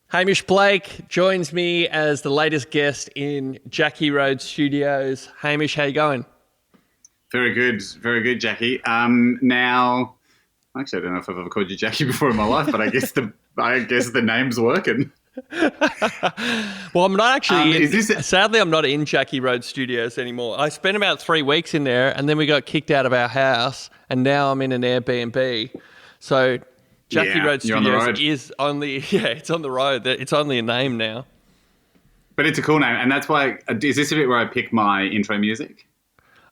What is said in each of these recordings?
Hamish Blake joins me as the latest guest in Jacky Road Studios. Hamish, how you going? Very good, Jackie. Now, actually, I don't know if I've ever called you Jackie before in my life, but I guess the name's working. Well, I'm not actually. Sadly, I'm not in Jacky Road Studios anymore. I spent about 3 weeks in there, and then we got kicked out of our house, and now I'm in an Airbnb. So, Jacky Road Studios is only it's on the road. It's only a name now. But it's a cool name, and that's why. Is this a bit where I pick my intro music?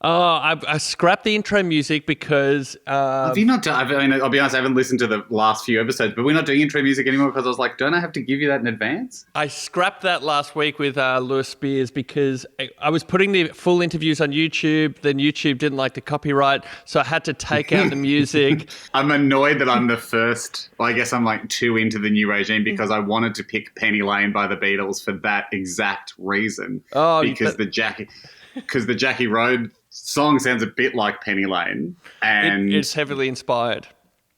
Oh, I scrapped the intro music because... Have you not done... I mean, I'll be honest, I haven't listened to the last few episodes, but we're not doing intro music anymore because I was like, don't I have to give you that in advance? I scrapped that last week with Lewis Spears because I was putting the full interviews on YouTube, then YouTube didn't like the copyright, so I had to take out the music. I'm annoyed that I'm the first... Well, I guess I'm like 2 into the new regime because I wanted to pick Penny Lane by the Beatles for that exact reason. Oh, because the Jacky Road song sounds a bit like Penny Lane, and it's heavily inspired,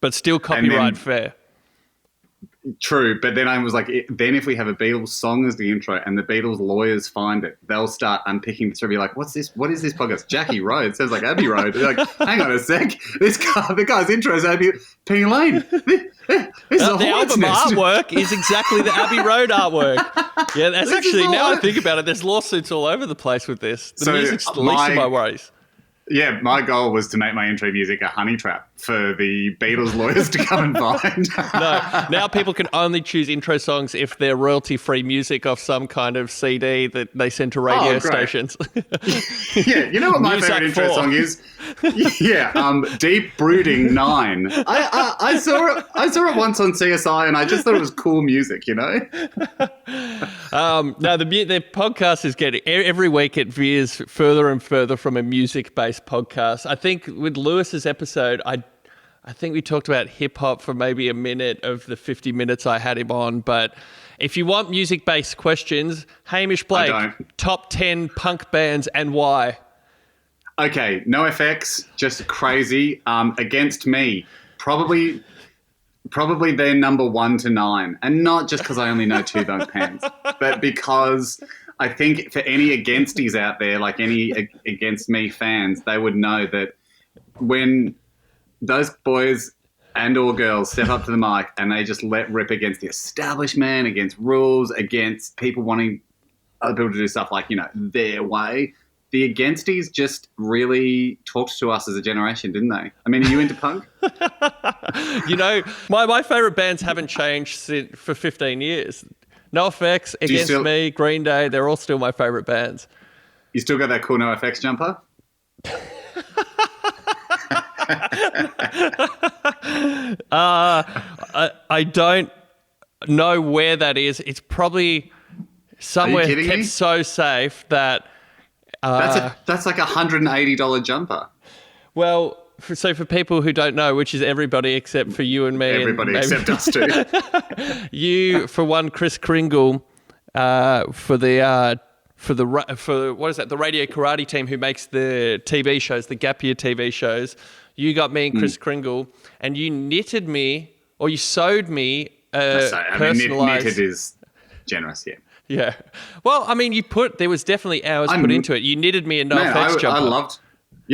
but still copyright fair. True, but then I was like, then if we have a Beatles song as the intro and the Beatles lawyers find it, they'll start unpicking the story. Be like, what's this? What is this podcast? Jacky Road. It sounds like Abbey Road. They're like, hang on a sec. The guy's intro is Penny Lane. The album artwork is exactly the Abbey Road artwork. Yeah, that's actually, now I think about it, there's lawsuits all over the place with this. The music's the least of my worries. Yeah, my goal was to make my intro music a honey trap for the Beatles lawyers to come and find. No, now people can only choose intro songs if they're royalty-free music off some kind of CD that they send to radio stations. Yeah, you know what my favourite intro song is? Yeah, Deep Brooding 9. I saw it once on CSI and I just thought it was cool music, you know? No, the podcast is getting, every week it veers further and further from a music-based podcast. I think with Lewis's episode, I think we talked about hip-hop for maybe a minute of the 50 minutes I had him on, but if you want music-based questions, Hamish Blake, top 10 punk bands and why? Okay, NOFX, just crazy. Against Me, probably they're number 1 to 9, and not just because I only know 2 of those bands, but because I think for any Againsties out there, like any Against Me fans, they would know that when those boys and or girls step up to the mic and they just let rip against the establishment, against rules, against people wanting other people to do stuff like, you know, their way. The Againsties just really talked to us as a generation, didn't they? I mean, are you into punk? You know, my favourite bands haven't changed for 15 years. NOFX, Against Me, Green Day, they're all still my favourite bands. You still got that cool NOFX jumper? I don't know where that is. It's probably somewhere kept so safe that... That's like $180 jumper. Well, so for people who don't know, which is everybody except for you and me. Everybody except us too. You, for one, Chris Kringle, for the what is that? The Radio Karate team who makes the TV shows, the Gap Year TV shows. You got me and Chris Kringle, and you knitted me, or you sewed me personalized. Knitted is generous, yeah. Yeah. Well, I mean, there was definitely hours put into it. You knitted me a NOFX jumper.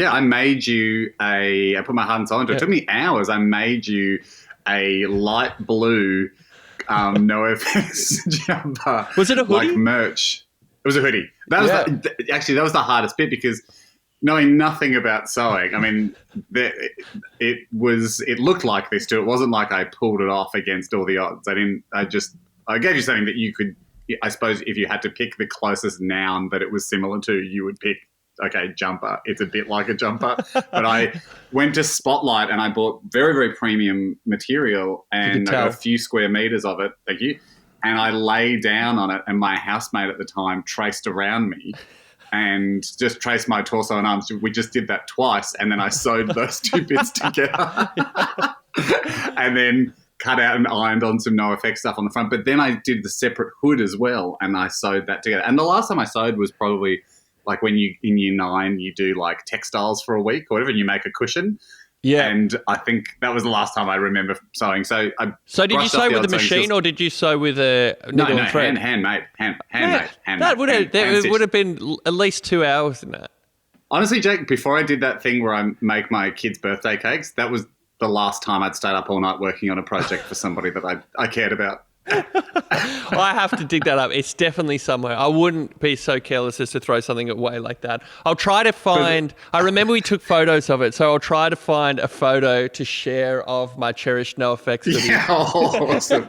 I made you I put my heart and soul into it. It took me hours. I made you a light blue NOFX jumper. Was it a hoodie? Like merch. It was a hoodie. That was that was the hardest bit because knowing nothing about sewing, I mean, it looked like this too. It wasn't like I pulled it off against all the odds. I gave you something that you could, I suppose if you had to pick the closest noun that it was similar to, you would pick, okay, jumper. It's a bit like a jumper. But I went to Spotlight and I bought very, very premium material and I got a few square meters of it. Thank you. And I lay down on it and my housemate at the time traced around me and just traced my torso and arms. We just did that twice and then I sewed those 2 bits together and then cut out and ironed on some NOFX stuff on the front. But then I did the separate hood as well and I sewed that together. And the last time I sewed was probably like when you in year 9 you do like textiles for a week or whatever and you make a cushion. Yeah. And I think that was the last time I remember sewing. So did you sew with a machine or did you sew with a needle and thread? handmade. That would have been at least 2 hours in that. Honestly, Jake, before I did that thing where I make my kids' birthday cakes, that was the last time I'd stayed up all night working on a project for somebody that I cared about. I have to dig that up. It's definitely somewhere. I wouldn't be so careless as to throw something away like that. I'll try to find... I remember we took photos of it, so I'll try to find a photo to share of my cherished NOFX hoodie. Yeah, awesome.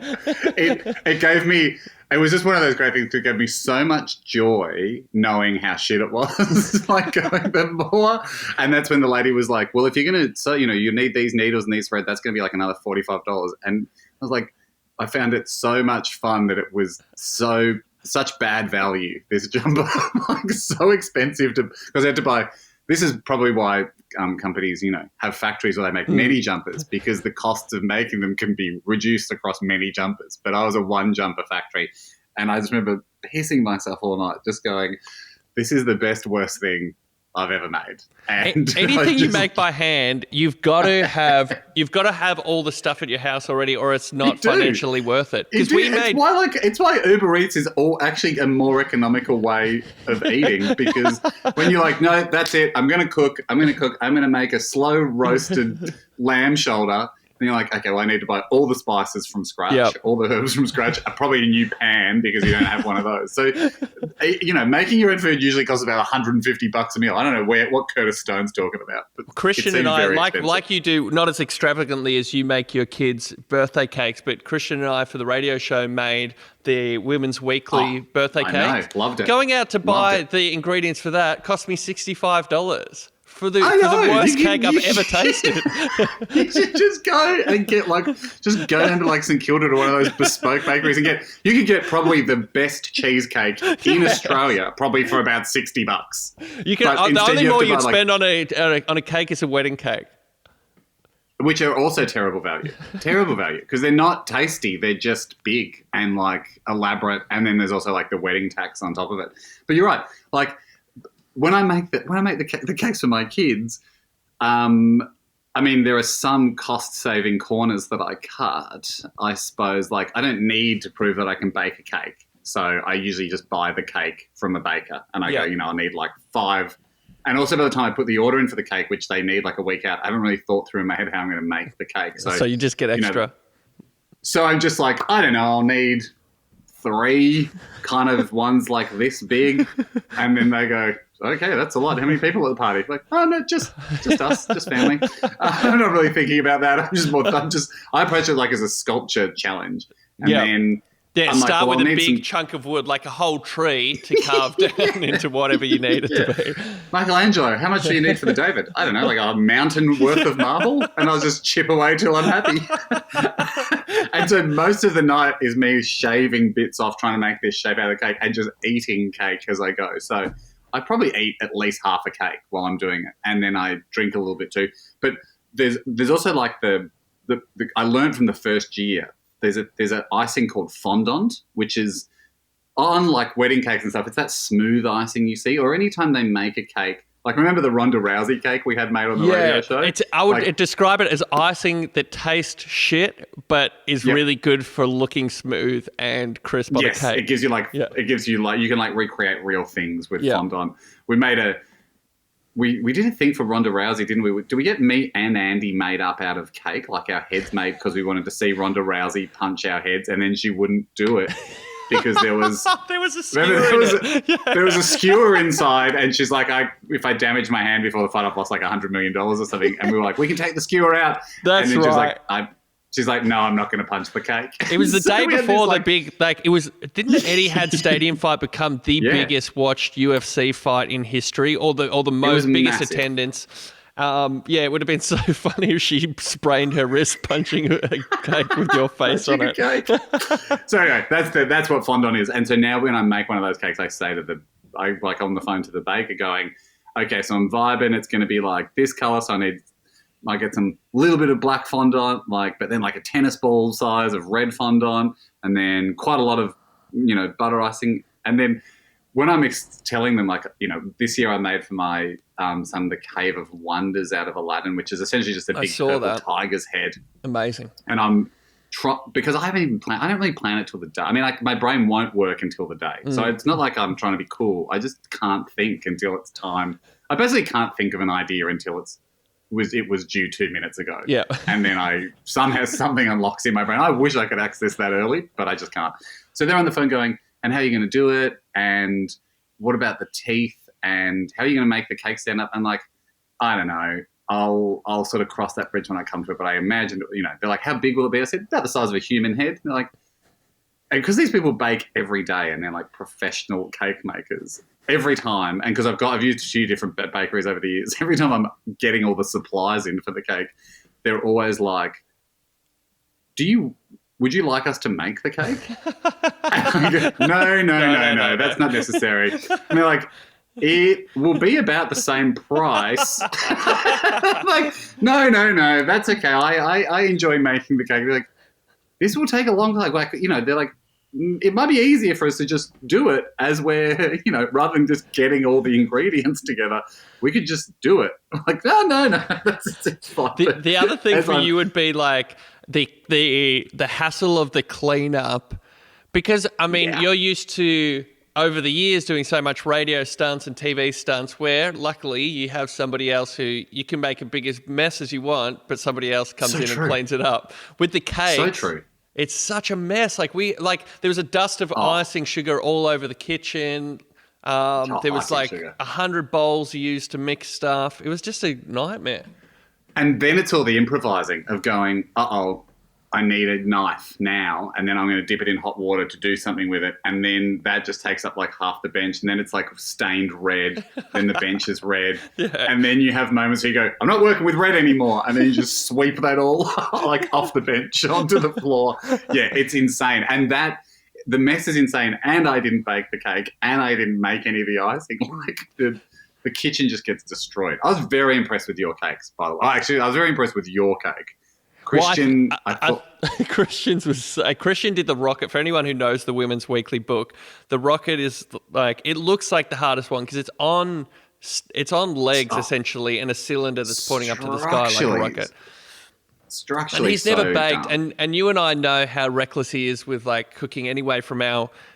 It gave me... It was just one of those great things that gave me so much joy knowing how shit it was, like going before. And that's when the lady was like, well, if you're going to... So, you need these needles and these thread, that's going to be like another $45. And I was like... I found it so much fun that it was such bad value, this jumper, like so expensive because I had to buy. This is probably why companies, have factories where they make many jumpers, because the costs of making them can be reduced across many jumpers. But I was a one jumper factory, and I just remember pissing myself all night, just going, "This is the best, worst thing I've ever made." And anything you make by hand, you've got to have all the stuff at your house already, or it's not financially worth it. Because it's why Uber Eats is actually a more economical way of eating, because when you're like, no, that's it, I'm going to make a slow roasted lamb shoulder. And you're like, okay, well, I need to buy all the spices from scratch, all the herbs from scratch, probably a new pan because you don't have one of those. So, making your own food usually costs about $150 a meal. I don't know what Curtis Stone's talking about. But Christian and I, like you do, not as extravagantly as you make your kids' birthday cakes, but Christian and I, for the radio show, made the Women's Weekly birthday cake. I know, loved it. Going out to buy the ingredients for that cost me $65. For the worst cake I've ever tasted. You should just go and get go down to St Kilda to one of those bespoke bakeries and you could get probably the best cheesecake in Australia, probably for about $60. You can. The only more you'd spend on a cake is a wedding cake, which are also terrible value because they're not tasty. They're just big and elaborate, and then there's also the wedding tax on top of it. But you're right, When I make the cakes for my kids, there are some cost-saving corners that I cut. I suppose, I don't need to prove that I can bake a cake, so I usually just buy the cake from a baker, and I go, I need 5. And also, by the time I put the order in for the cake, which they need a week out, I haven't really thought through in my head how I'm going to make the cake. So you just get extra. So I'm just I don't know, I'll need 3 kind of ones like this big, and then they go, okay, that's a lot. How many people at the party? Oh no, just us, just family. I'm not really thinking about that. I approach it as a sculpture challenge, and then start with a big chunk of wood, like a whole tree, to carve down into whatever you need it to be. Michelangelo, how much do you need for the David? I don't know, a mountain worth of marble, and I'll just chip away till I'm happy. And so most of the night is me shaving bits off, trying to make this shape out of the cake, and just eating cake as I go. So I probably eat at least half a cake while I'm doing it, and then I drink a little bit too. But there's also the I learned from the first year. There's an icing called fondant, which is on wedding cakes and stuff. It's that smooth icing you see, or anytime they make a cake. Remember the Ronda Rousey cake we had made on the radio show? I would describe it as icing that tastes shit, but is really good for looking smooth and crisp on a cake. It gives you you can recreate real things with fondant. We made we did a thing for Ronda Rousey, didn't we? Did we get me and Andy made up out of cake, our heads made because we wanted to see Ronda Rousey punch our heads, and then she wouldn't do it because there was a skewer there was a skewer inside, and she's like, if I damage my hand before the fight, I've lost $100 million or something. And we were like, we can take the skewer out. That's and then right. She's like, no, I'm not going to punch the cake. It was the day before the big, didn't the Etihad Stadium fight become the biggest watched UFC fight in history, or the biggest massive attendance? It would have been so funny if she sprained her wrist punching a cake with your face on it. So anyway, that's what fondant is. And so now when I make one of those cakes, I say to on the phone to the baker going, okay, so I'm vibing. It's going to be this color, so I get some little bit of black fondant, but then a tennis ball size of red fondant, and then quite a lot of, butter icing. And then when I'm telling them, like, this year I made for my son the Cave of Wonders out of Aladdin, which is essentially just a big purple tiger's head. Amazing. And I'm because I haven't even planned. I don't really plan it till the day. I mean, like, my brain won't work until the day. So it's not like I'm trying to be cool. I just can't think until it's time. I basically can't think of an idea until it was due 2 minutes ago. Yeah. And then somehow something unlocks in my brain. I wish I could access that early, but I just can't. So they're on the phone going, and how are you going to do it? And what about the teeth? And how are you going to make the cake stand up? And like, I don't know. I'll sort of cross that bridge when I come to it. But I imagine, they're like, how big will it be? I said, about the size of a human head. And they're like, and because these people bake every day and they're like professional cake makers every time. And because I've used a few different bakeries over the years. Every time I'm getting all the supplies in for the cake, they're always like, would you like us to make the cake? I go, no, that's not necessary. And they're like, it will be about the same price. Like, no, that's okay. I enjoy making the cake. They're like, this will take a long time. Like, they're like, it might be easier for us to just do it as we're, rather than just getting all the ingredients together, we could just do it. I'm like, no, it's fine. The other thing for you would be like the hassle of the cleanup, because I mean, you're used to over the years doing so much radio stunts and TV stunts where luckily you have somebody else who you can make a big mess as you want, but somebody else comes in and cleans it up. With the cake, so true. It's such a mess. Like there was a dust of icing sugar all over the kitchen. There was like 100 bowls used to mix stuff. It was just a nightmare. And then it's all the improvising of going, I need a knife now, and then I'm going to dip it in hot water to do something with it. And then that just takes up like half the bench, and then it's like stained red. Then the bench is red. Yeah. And then you have moments where you go, I'm not working with red anymore. And then you just sweep that all like off the bench onto the floor. Yeah, it's insane. And the mess is insane. And I didn't bake the cake, and I didn't make any of the icing. Like the kitchen just gets destroyed. I was very impressed with your cakes, by the way. Actually, I was very impressed with your cake. Christian, Christian did the rocket. For anyone who knows the Women's Weekly book, the rocket is like, it looks like the hardest one because it's on legs essentially, and a cylinder that's pointing up to the sky like a rocket. Structurally, and he's never baked, and you and I know how reckless he is with like cooking anyway.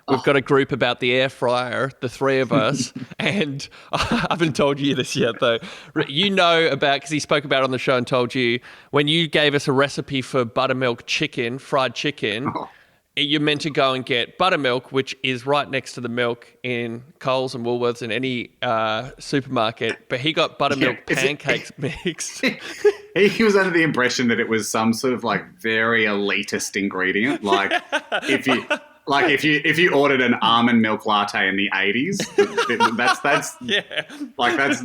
We've got a group about the air fryer, the three of us, and I haven't told you this yet though. You know about, because he spoke about it on the show and told you, when you gave us a recipe for buttermilk chicken, fried chicken, you're meant to go and get buttermilk, which is right next to the milk in Coles and Woolworths and any supermarket. But he got buttermilk pancakes mixed. He was under the impression that it was some sort of like very elitist ingredient. Like if you ordered an almond milk latte in the 80s,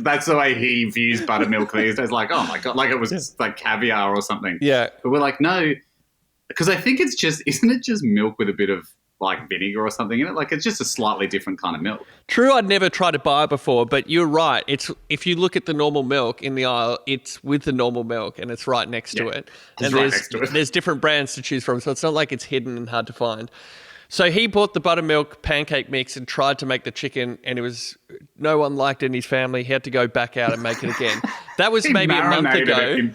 that's the way he views buttermilk these days. Like, oh my God, like it was like caviar or something. Yeah. But we're like, no, because I think isn't it just milk with a bit of like vinegar or something in it? Like, it's just a slightly different kind of milk. True, I'd never tried to buy it before, but you're right. It's, if you look at the normal milk in the aisle, it's with the normal milk and it's right next to it. And there's different brands to choose from, so it's not like it's hidden and hard to find. So he bought the buttermilk pancake mix and tried to make the chicken, and no one liked it in his family. He had to go back out and make it again. That was maybe a month ago. In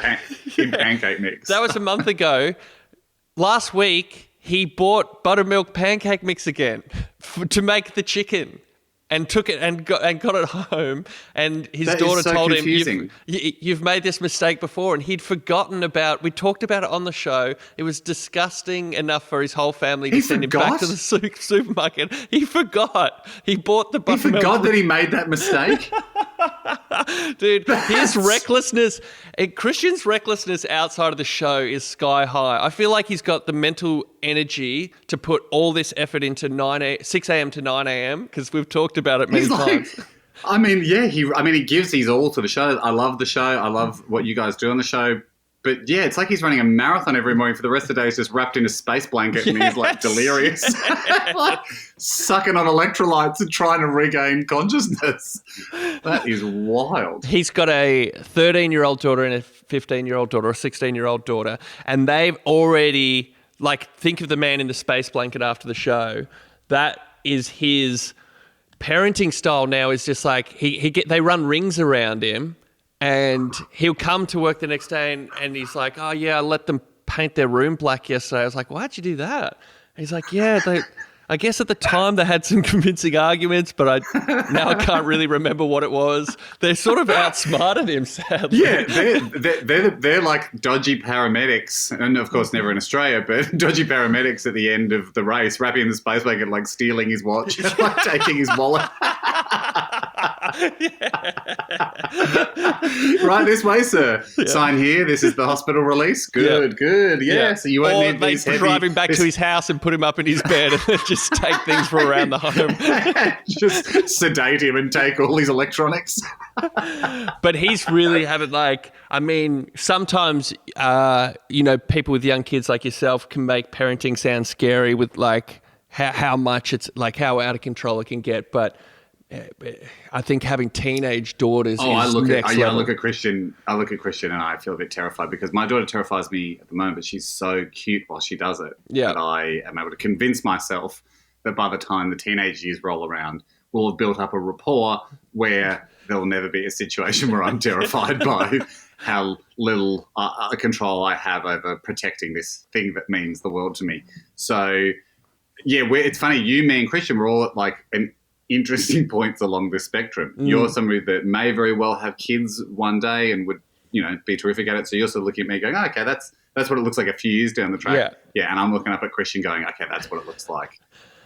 pancake mix. That was a month ago. Last week, he bought buttermilk pancake mix again to make the chicken, and took it and got it home. And his daughter told him, you've made this mistake before. And he'd forgotten we talked about it on the show. It was disgusting enough for his whole family to send him back to the supermarket. He forgot. He bought the buttermilk. He forgot that he made that mistake? Dude, his recklessness, Christian's recklessness outside of the show is sky high. I feel like he's got the mental energy to put all this effort into 6 a.m. to 9 a.m. because we've talked about it many times. I mean, he gives his all to the show. I love the show. I love what you guys do on the show. But yeah, it's like he's running a marathon every morning. For the rest of the day, he's just wrapped in a space blanket and he's like delirious, like sucking on electrolytes and trying to regain consciousness. That is wild. He's got a 13-year-old daughter and a 15-year-old daughter, a 16-year-old daughter, and they've already, like, think of the man in the space blanket after the show. That is his parenting style now is just like they run rings around him, and he'll come to work the next day and he's like, oh yeah, I let them paint their room black yesterday. I was like, why'd you do that? And he's like, yeah, I guess at the time they had some convincing arguments, but now I can't really remember what it was. They sort of outsmarted him, sadly. Yeah, they're like dodgy paramedics, and of course never in Australia, but dodgy paramedics at the end of the race, wrapping in the space blanket, like stealing his watch, like taking his wallet. Right this way, sir. Yeah. Sign here. This is the hospital release. Good. Yeah. So you won't need these heavy... drive him back to his house and put him up in his bed and just take things from around the home. Just sedate him and take all his electronics. But he's really having sometimes, people with young kids like yourself can make parenting sound scary with like how much it's like how out of control it can get. But I think having teenage daughters is next level. I look at Christian and I feel a bit terrified because my daughter terrifies me at the moment, but she's so cute while she does it that I am able to convince myself that by the time the teenage years roll around, we'll have built up a rapport where there'll never be a situation where I'm terrified by how little control I have over protecting this thing that means the world to me. So, yeah, it's funny. You, me and Christian were all at like an interesting points along the spectrum. You're somebody that may very well have kids one day and would, be terrific at it. So you're sort of looking at me going, okay, that's what it looks like a few years down the track. Yeah. And I'm looking up at Christian going, okay, that's what it looks like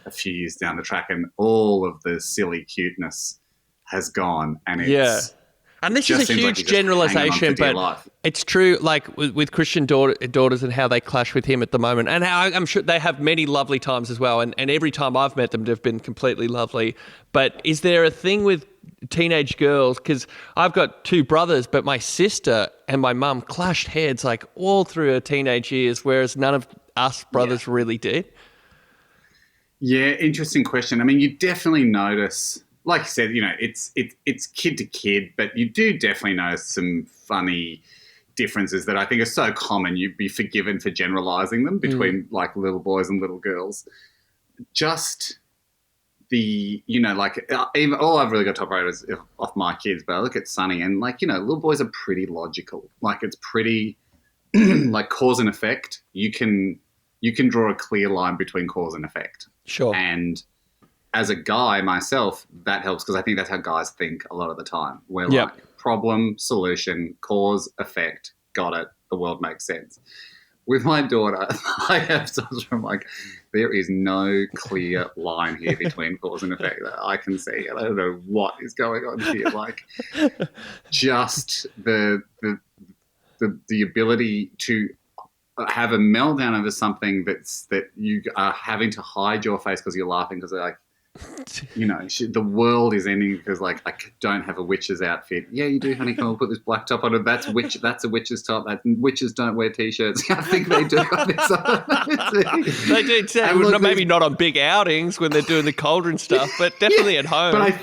a few years down the track. And all of the silly cuteness has gone. And it's and this is a huge generalization, but it's true, like with Christian daughters and how they clash with him at the moment. And how I'm sure they have many lovely times as well. And every time I've met them, they've been completely lovely. But is there a thing with teenage girls? Because I've got two brothers, but my sister and my mum clashed heads like all through her teenage years, whereas none of us brothers really did. Yeah, interesting question. I mean, you definitely notice... Like you said, it's kid to kid, but you do definitely notice some funny differences that I think are so common. You'd be forgiven for generalising them between like little boys and little girls. Just even all I've really got top rate is off my kids, but I look at Sonny and little boys are pretty logical. Like it's pretty like cause and effect. You can draw a clear line between cause and effect. Sure. And as a guy myself, that helps because I think that's how guys think a lot of the time. We're like problem, solution, cause, effect, got it, the world makes sense. With my daughter, I have times where I'm like, there is no clear line here between cause and effect that I can see. I don't know what is going on here. Like just the ability to have a meltdown over something that you are having to hide your face because you're laughing because they're like, the world is ending because I don't have a witch's outfit. Yeah, you do, honey. Come on, put this black top on it. That's a witch's top. Witches don't wear t-shirts. I think they do. They do too. Maybe not on big outings when they're doing the cauldron stuff, but definitely at home. But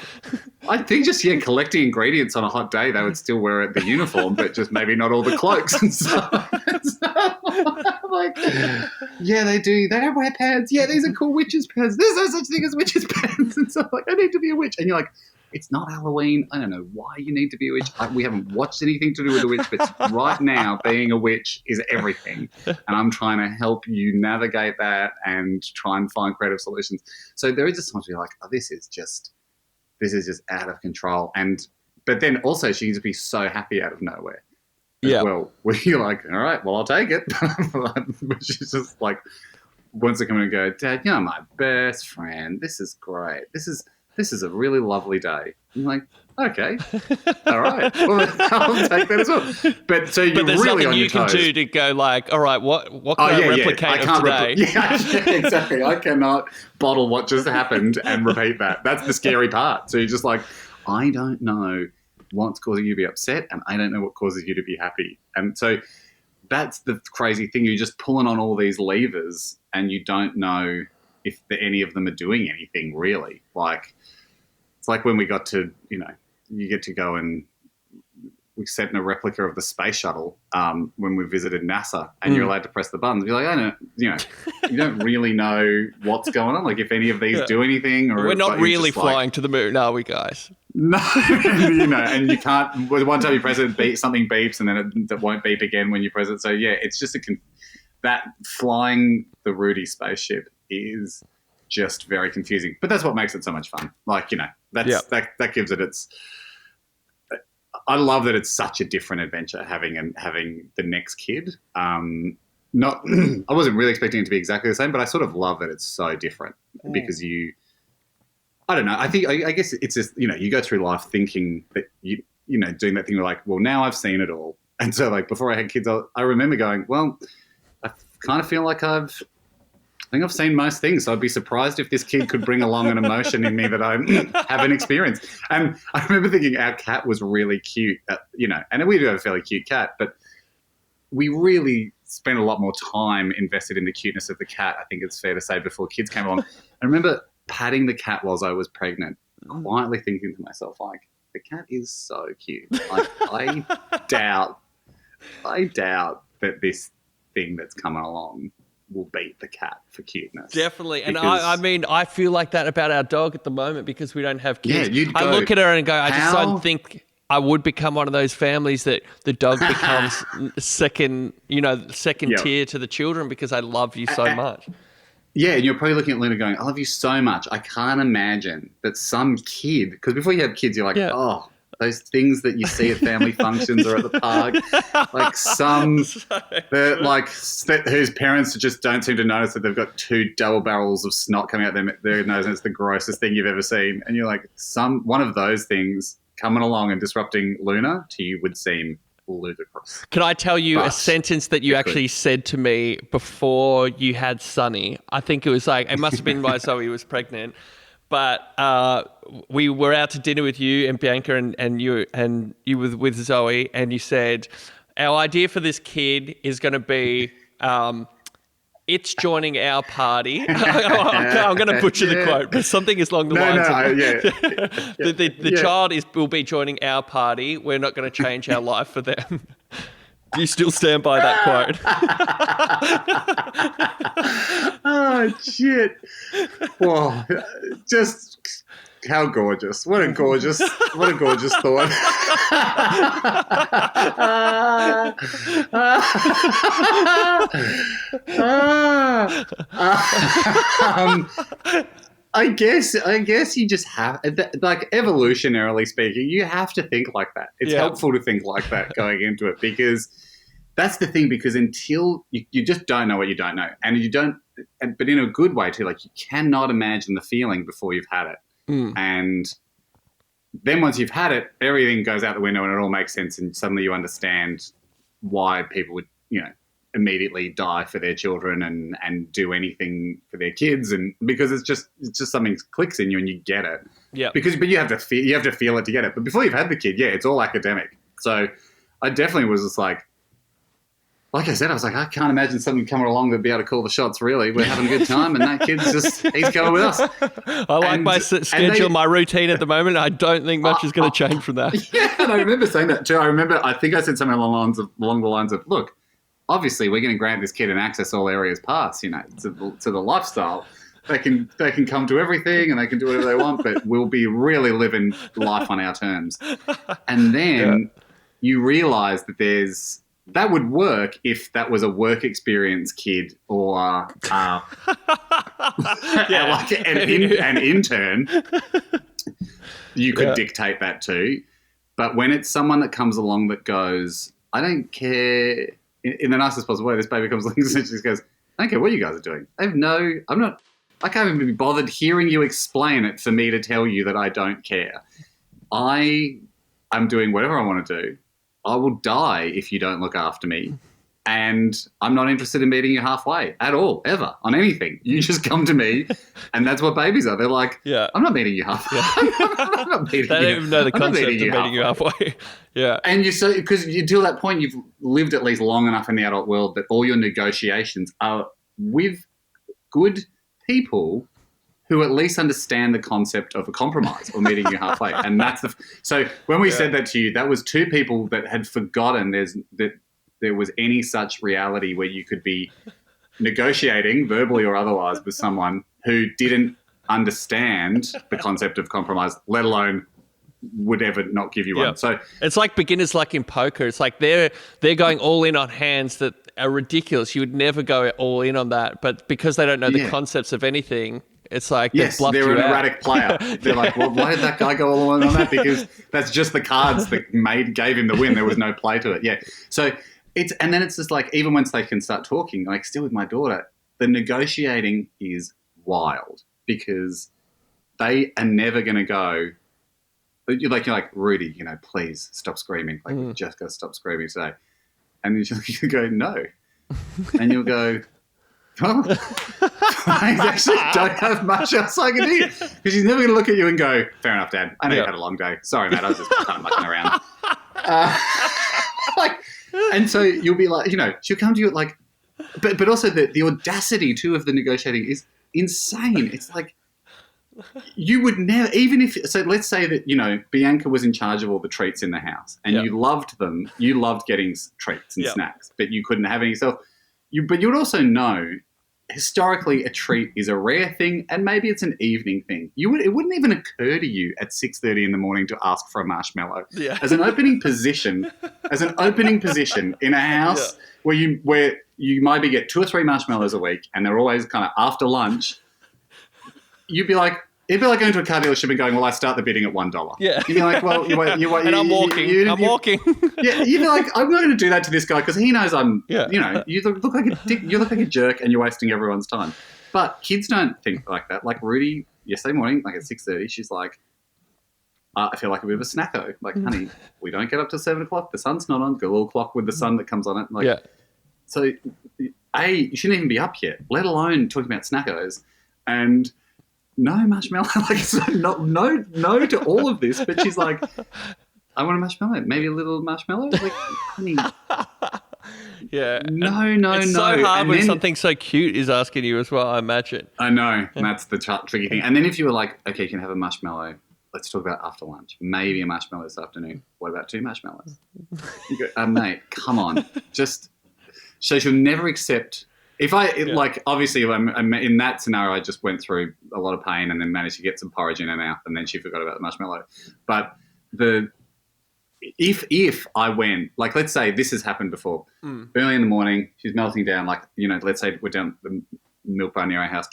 I think just collecting ingredients on a hot day, they would still wear the uniform, but just maybe not all the cloaks and stuff. Yeah, they do. They don't wear pants. Yeah, these are cool witches' pants. There's no such thing as witches' pants. And so I need to be a witch. And you're like, it's not Halloween. I don't know why you need to be a witch. We haven't watched anything to do with a witch, but right now being a witch is everything. And I'm trying to help you navigate that and try and find creative solutions. So there is just times where you're like, oh, this is just out of control. But then also she needs to be so happy out of nowhere. Yeah. Well, where you're like, all right, well, I'll take it. But she's just like, wants to come in and go, Dad, you're my best friend. This is great. This is a really lovely day. I'm like, okay, all right, well, I'll take that as well. But so you're there's really nothing on your you can toes. do to go like, all right, what can I replicate of today? Exactly. I cannot bottle what just happened and repeat that. That's the scary part. So you're just like, I don't know what's causing you to be upset, and I don't know what causes you to be happy. And so that's the crazy thing. You're just pulling on all these levers, and you don't know if any of them are doing anything really. Like it's like when we got to, you get to go and we sent in a replica of the space shuttle when we visited NASA, and you're allowed to press the buttons. You're like, I don't, you don't really know what's going on. Like if any of these do anything, or we're not really flying to the moon, are we, guys? No, and you can't. One time you press it, something beeps, and then it won't beep again when you press it. So yeah, it's just that flying the Rudy spaceship is just very confusing. But that's what makes it so much fun. Like that gives it its. I love that it's such a different adventure having the next kid. Not, I wasn't really expecting it to be exactly the same, but I sort of love that it's so different because I don't know. I guess it's just, you go through life thinking that doing that thing. You're like, well, now I've seen it all. And so like before I had kids, I remember going, well, I kind of feel like I think I've seen most things, so I'd be surprised if this kid could bring along an emotion in me that I haven't experienced. And I remember thinking our cat was really cute, and we do have a fairly cute cat, but we really spent a lot more time invested in the cuteness of the cat, I think it's fair to say, before kids came along. I remember patting the cat whilst I was pregnant, quietly thinking to myself, like, the cat is so cute. Like, I doubt that this thing that's coming along will beat the cat for cuteness. Definitely. And I feel like that about our dog at the moment because we don't have kids. Yeah, I look at her and go, I just don't think I would become one of those families that the dog becomes second tier to the children because I love you so much. Yeah, and you're probably looking at Luna going, I love you so much. I can't imagine that some kid, because before you have kids, you're like, oh, those things that you see at family functions or at the park, like whose parents just don't seem to notice that they've got two double barrels of snot coming out their nose and it's the grossest thing you've ever seen. And you're like, one of those things coming along and disrupting Luna to you would seem ludicrous. Can I tell you a sentence that you actually said to me before you had Sunny? I think it was it must have been while Zoe was pregnant. But we were out to dinner with you and Bianca and you were with Zoe, and you said, our idea for this kid is going to be it's joining our party. I'm going to butcher the quote, but something is along the lines of the child will be joining our party. We're not going to change our life for them. Do you still stand by that quote? Oh, shit. Well, just how gorgeous. What a gorgeous thought. I guess you just have, like, evolutionarily speaking, you have to think like that. It's helpful to think like that going into it, because that's the thing, because until you just don't know what you don't know. And you don't, but in a good way too, like, you cannot imagine the feeling before you've had it. And then once you've had it, everything goes out the window and it all makes sense. And suddenly you understand why people would, immediately die for their children and do anything for their kids. And because it's just something clicks in you and you get it. Yeah. But you have to feel it to get it. But before you've had the kid, it's all academic. So I definitely was just like I said, I was like, I can't imagine something coming along that'd be able to call the shots, really. We're having a good time, and that kid's he's going with us. I like my schedule, my routine at the moment. I don't think much is going to change from that. Yeah, and I remember saying that too. I think I said something along the lines of, look, obviously we're going to grant this kid an access all areas pass, to the lifestyle. They can come to everything and they can do whatever they want, but we'll be really living life on our terms. And then you realise that would work if that was a work experience kid or like an intern. You could dictate that too. But when it's someone that comes along that goes, I don't care, in the nicest possible way, this baby comes along and just goes, I don't care what you guys are doing. I can't even be bothered hearing you explain it for me to tell you that I don't care. I'm doing whatever I want to do. I will die if you don't look after me. And I'm not interested in meeting you halfway at all, ever, on anything. You just come to me, and that's what babies are. They're like, I'm not meeting you halfway. I'm not meeting you. They don't even know the concept of meeting you halfway. Yeah. And because until that point, you've lived at least long enough in the adult world that all your negotiations are with good people who at least understand the concept of a compromise or meeting you halfway. And that's so when we said that to you, that was two people that had forgotten that there was any such reality where you could be negotiating verbally or otherwise with someone who didn't understand the concept of compromise, let alone would ever not give you one. So it's like beginner's luck in poker. It's like they're going all in on hands that are ridiculous. You would never go all in on that, but because they don't know the concepts of anything, it's like they're an erratic player. They're like, well, why did that guy go all in on that? Because that's just the cards that gave him the win. There was no play to it. Yeah. So and then it's just like, even once they can start talking, like still with my daughter, the negotiating is wild because they are never going to go. You're like, Rudy, please stop screaming. Like, you just got to stop screaming today. And then you go, no. And you'll go, oh, I actually don't have much else I can do. Because she's never going to look at you and go, fair enough, Dad. I know you had a long day. Sorry, mate. I was just kind of mucking around. And so you'll be like, she'll come to you like, but also the audacity too of the negotiating is insane. It's like, you would never, even if, so let's say that, Bianca was in charge of all the treats in the house and you loved them. You loved getting treats and snacks, but you couldn't have any yourself. But you would also know, historically, a treat is a rare thing and maybe it's an evening thing. It wouldn't even occur to you at 6:30 in the morning to ask for a marshmallow. Yeah. As an opening position in a house where you maybe get 2 or 3 marshmallows a week and they're always kind of after lunch, it'd be like going to a car dealership and going, well, I start the bidding at $1. Yeah. You'd be like, well, and I'm walking. I'm walking. Yeah. You'd be like, I'm not going to do that to this guy because he knows you look like a dick. You look like a jerk and you're wasting everyone's time. But kids don't think like that. Like Rudy, yesterday morning, like at 6:30, she's like, I feel like a bit of a snacko. Like, honey, we don't get up to 7 o'clock. The sun's not on. Got a little clock with the sun that comes on it. Like, so, you shouldn't even be up yet, let alone talking about snackos. And no marshmallow, no to all of this. But she's like, I want a marshmallow, maybe a little marshmallow. Like, honey, no. It's so hard when something so cute is asking you as well. I imagine. I know that's the tricky thing. And then if you were like, okay, you can have a marshmallow. Let's talk about after lunch. Maybe a marshmallow this afternoon. What about 2 marshmallows? You go, mate, come on, so she'll never accept. If obviously, I'm in that scenario, I just went through a lot of pain and then managed to get some porridge in her mouth, and then she forgot about the marshmallow. But if I went, like, let's say this has happened before, early in the morning, she's melting down, like, let's say we're down the milk bar near our house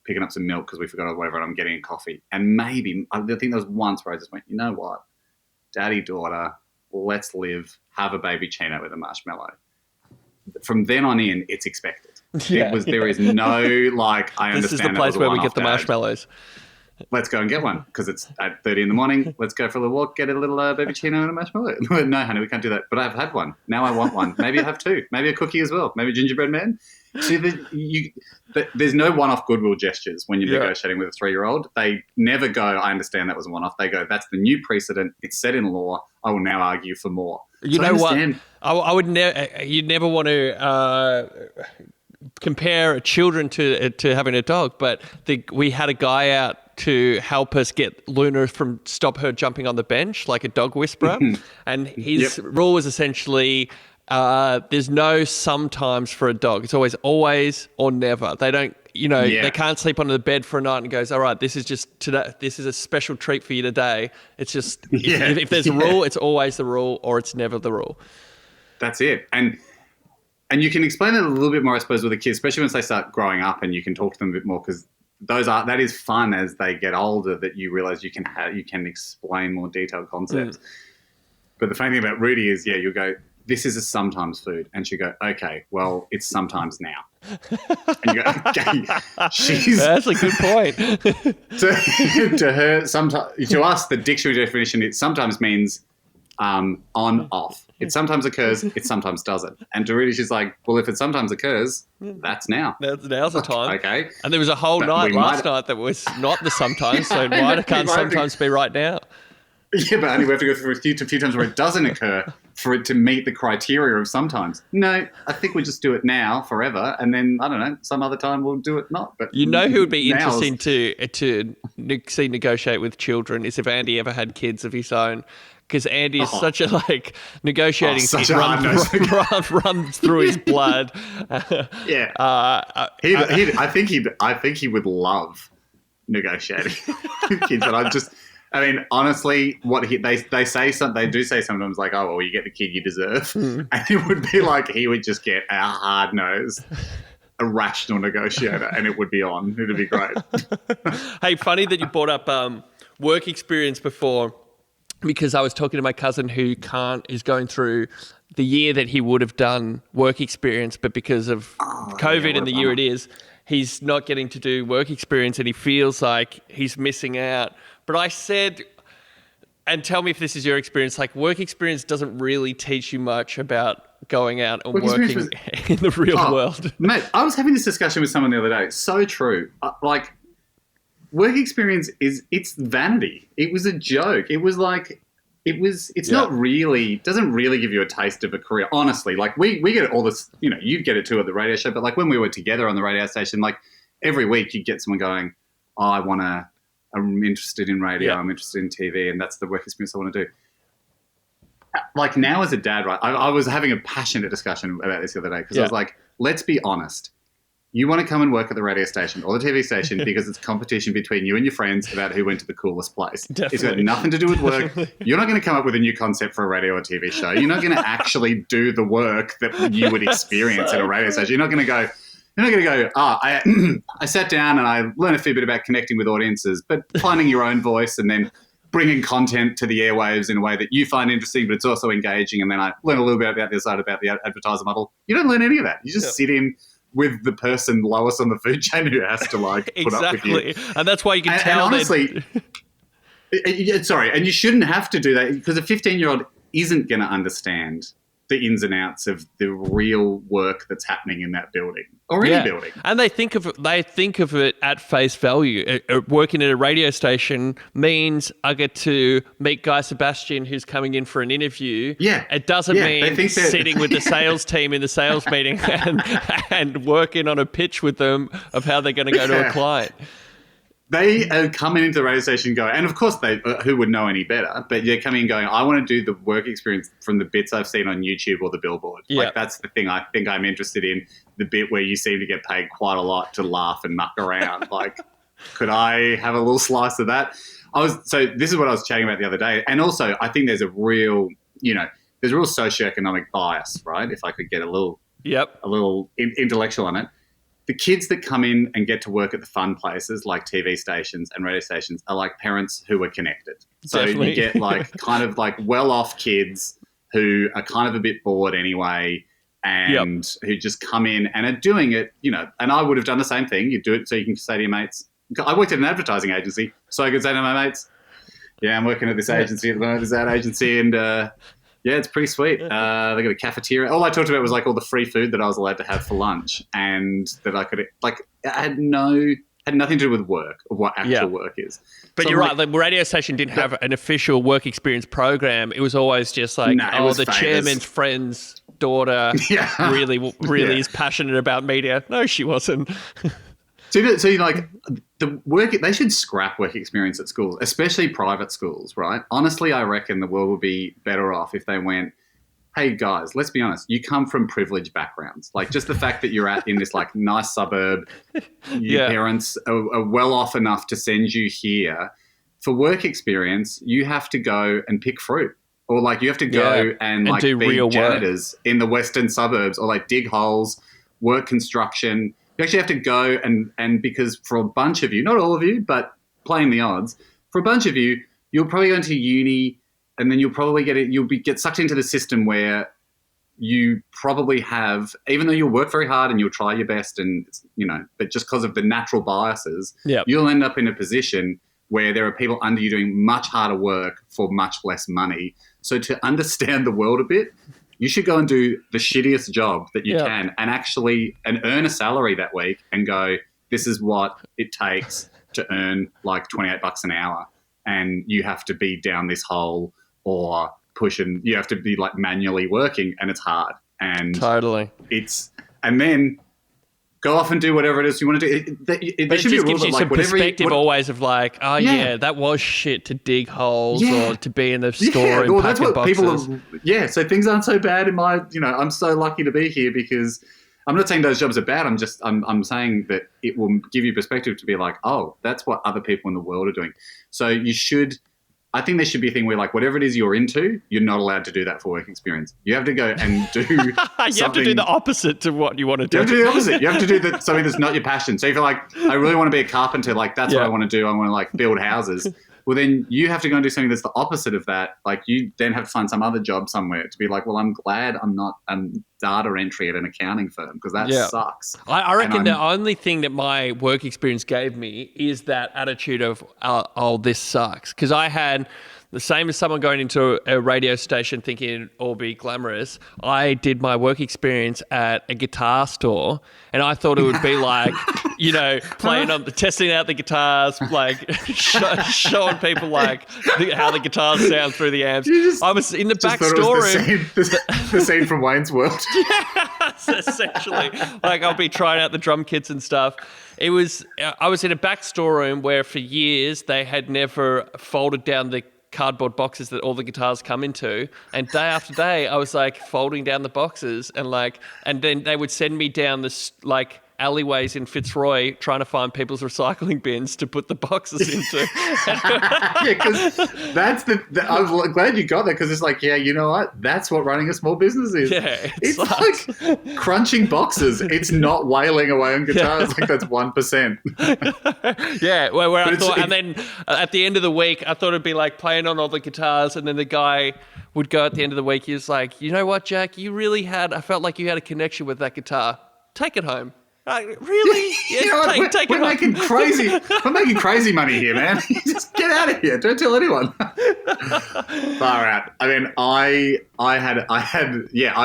picking up some milk because we forgot or whatever, and I'm getting a coffee. And maybe, I think there was once where I just went, you know what, daddy, daughter, let's live, have a baby chino with a marshmallow. From then on in, it's expected. There is no, like, I understand. This is the place where we get the marshmallows. Let's go and get one because it's at 30 in the morning. Let's go for a little walk, get a little baby chino and a marshmallow. No, honey, we can't do that. But I've had one. Now I want one. Maybe I have 2. Maybe a cookie as well. Maybe gingerbread man. See, there's no one-off goodwill gestures when you're negotiating with a 3-year-old. They never go, I understand that was a one-off. They go, that's the new precedent. It's set in law. I will now argue for more. You know what? I would never. You'd never want to compare children to having a dog, but we had a guy out to help us get Luna stop her jumping on the bench like a dog whisperer, and his rule was essentially there's no sometimes for a dog. It's always or never. They don't. They can't sleep under the bed for a night and goes, all right, this is just today. This is a special treat for you today. It's just, if there's a rule, it's always the rule or it's never the rule. That's it. And you can explain it a little bit more, I suppose, with the kids, especially once they start growing up and you can talk to them a bit more because that is fun as they get older that you realize you can explain more detailed concepts. But the funny thing about Rudy is, you go, this is a sometimes food. And she'll go, okay, well, it's sometimes now. And you go, okay. That's a good point. To her, to us, the dictionary definition, it sometimes means on, off. It sometimes occurs, it sometimes doesn't. And to Rudy, she's like, well, if it sometimes occurs, that's now. Now's the time. Okay. And there was a whole night last night that was not the sometimes, so why can't sometimes be right now? Yeah, but only we have to go through a few times where it doesn't occur, for it to meet the criteria of sometimes. No, I think we just do it now forever, and then I don't know, some other time we'll do it not. But You know who would be now interesting to see negotiate with children is if Andy ever had kids of his own, because Andy is such a negotiating such a hard-nosed runs through his blood. Yeah, I think he would love negotiating with kids, and I mean, honestly, they say they do say sometimes like, oh, well, you get the kid you deserve, and it would be like he would just get a hard-nosed, irrational negotiator, and it would be on. It'd be great. Hey, funny that you brought up work experience before, because I was talking to my cousin who is going through the year that he would have done work experience, but because of COVID and the year it is, he's not getting to do work experience, and he feels like he's missing out. But I said, and tell me if this is your experience, like work experience doesn't really teach you much about going out and working in the real world. Mate, I was having this discussion with someone the other day. So true. Like, work experience it's vanity. It was a joke. It was like, it's not really, doesn't really give you a taste of a career. Honestly, like we get all this, you'd get it too at the radio show, but like when we were together on the radio station, like every week you'd get someone going, oh, I'm interested in radio, I'm interested in TV, and that's the work experience I want to do. Like now as a dad, right, I was having a passionate discussion about this the other day because I was like, let's be honest. You want to come and work at the radio station or the TV station because it's competition between you and your friends about who went to the coolest place. Definitely. It's got nothing to do with work. You're not going to come up with a new concept for a radio or TV show. You're not going to actually do the work that you would experience at a radio station. You're not going to go, I sat down and I learned a fair bit about connecting with audiences, but finding your own voice and then bringing content to the airwaves in a way that you find interesting, but it's also engaging. And then I learned a little bit about the other side about the advertiser model. You don't learn any of that. You just sit in with the person lowest on the food chain who has to put up with you. And that's why you can tell. And honestly, and you shouldn't have to do that because a 15-year-old isn't going to understand the ins and outs of the real work that's happening in that building or any building. And they think of it at face value. Working at a radio station means I get to meet Guy Sebastian, who's coming in for an interview. Yeah. It doesn't mean sitting with the sales team in the sales meeting and working on a pitch with them of how they're going to go to a client. They are coming into the radio station going, and of course who would know any better, but they're coming and going, I want to do the work experience from the bits I've seen on YouTube or the billboard. Yeah. Like that's the thing I think I'm interested in, the bit where you seem to get paid quite a lot to laugh and muck around. Like, could I have a little slice of that? So this is what I was chatting about the other day. And also I think there's a real socioeconomic bias, right? If I could get a little intellectual on it. The kids that come in and get to work at the fun places like TV stations and radio stations are like parents who are connected. So Definitely. You get like kind of like well-off kids who are kind of a bit bored anyway and who just come in and are doing it, and I would have done the same thing. You do it so you can say to your mates, I worked at an advertising agency, so I could say to my mates, I'm working at this agency at the moment, this ad agency, and it's pretty sweet. They got a cafeteria. All I talked about was like all the free food that I was allowed to have for lunch, and that I could had nothing to do with work or what actual work is. But so you're right. The radio station didn't have an official work experience program. It was always just like, the chairman's friend's daughter really is passionate about media. No, she wasn't. So you like the work, they should scrap work experience at schools, especially private schools, right? Honestly, I reckon the world would be better off if they went, hey guys, let's be honest, you come from privileged backgrounds. Like just the fact that you're in this like nice suburb, your parents are well off enough to send you here. For work experience, you have to go and pick fruit. Or like you have to go and like do be real janitors in the western suburbs or like dig holes, work construction. You actually have to go and because for a bunch of you, not all of you, but playing the odds, for a bunch of you, you'll probably go into uni and then you'll probably get sucked into the system where you probably have, even though you'll work very hard and you'll try your best and, but just because of the natural biases, you'll end up in a position where there are people under you doing much harder work for much less money. So to understand the world a bit, you should go and do the shittiest job that you can and earn a salary that week and go, this is what it takes to earn like $28 an hour. And you have to be down this hole or pushing. You have to be like manually working, and it's hard. And Totally. And then go off and do whatever it is you want to do. But it just gives you some perspective always of like, oh yeah, that was shit to dig holes or to be in the store and pack in boxes. So things aren't so bad in my, I'm so lucky to be here because I'm not saying those jobs are bad. I'm saying that it will give you perspective to be like, oh, that's what other people in the world are doing. So I think there should be a thing where like whatever it is you're into, you're not allowed to do that for work experience. You have to go and do You have to do the opposite to what you want to do. You have to do the opposite. You have to do something that's not your passion. So if you're like, I really want to be a carpenter, like that's what I want to do. I want to like build houses. Well, then you have to go and do something that's the opposite of that. Like you then have to find some other job somewhere to be like, well, I'm glad I'm not data entry at an accounting firm because that sucks. I reckon the only thing that my work experience gave me is that attitude of, oh, this sucks. Because I had the same as someone going into a radio station thinking it'd all be glamorous. I did my work experience at a guitar store and I thought it would be like, testing out the guitars, like showing people like how the guitars sound through the amps. I was in the back storeroom. The scene from Wayne's World. Essentially. Like I'll be trying out the drum kits and stuff. I was in a back storeroom where for years they had never folded down the cardboard boxes that all the guitars come into, and day after day I was like folding down the boxes and then they would send me down this like alleyways in Fitzroy trying to find people's recycling bins to put the boxes into. Because I'm glad you got that because it's like, you know what? That's what running a small business is. Yeah, it's like crunching boxes. It's not wailing away on guitars like that's 1%. Yeah, where I thought, and then at the end of the week, I thought it'd be like playing on all the guitars, and then the guy would go at the end of the week. He was like, you know what, Jack? I felt like you had a connection with that guitar. Take it home. Really? Yeah, take we're making crazy. We're making crazy money here, man. Just get out of here. Don't tell anyone. Far out. I mean, I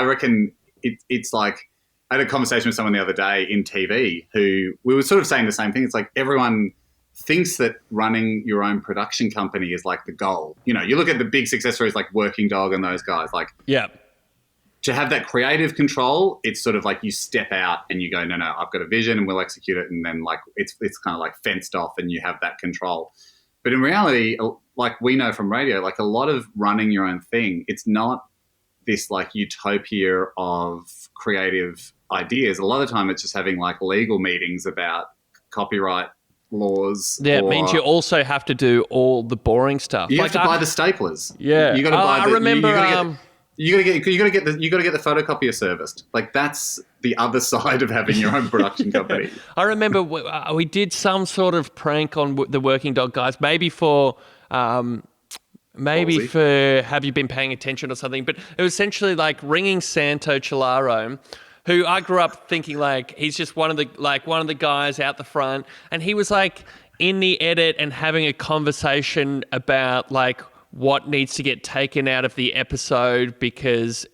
reckon it's like I had a conversation with someone the other day in TV who we were sort of saying the same thing. It's like everyone thinks that running your own production company is like the goal. You look at the big success stories like Working Dog and those guys. Like, to have that creative control, it's sort of like you step out and you go, no, I've got a vision and we'll execute it. And then like it's kind of like fenced off and you have that control. But in reality, like we know from radio, like a lot of running your own thing, it's not this like utopia of creative ideas. A lot of the time it's just having like legal meetings about copyright laws. Yeah, it means you also have to do all the boring stuff. You have to buy the staplers. Yeah. You got to buy I remember... You gotta get the photocopier serviced. Like that's the other side of having your own production company. I remember we did some sort of prank on the Working Dog guys, maybe for Have You Been Paying Attention or something. But it was essentially like ringing Santo Chilaro, who I grew up thinking like he's just one of the guys out the front, and he was like in the edit and having a conversation about like what needs to get taken out of the episode because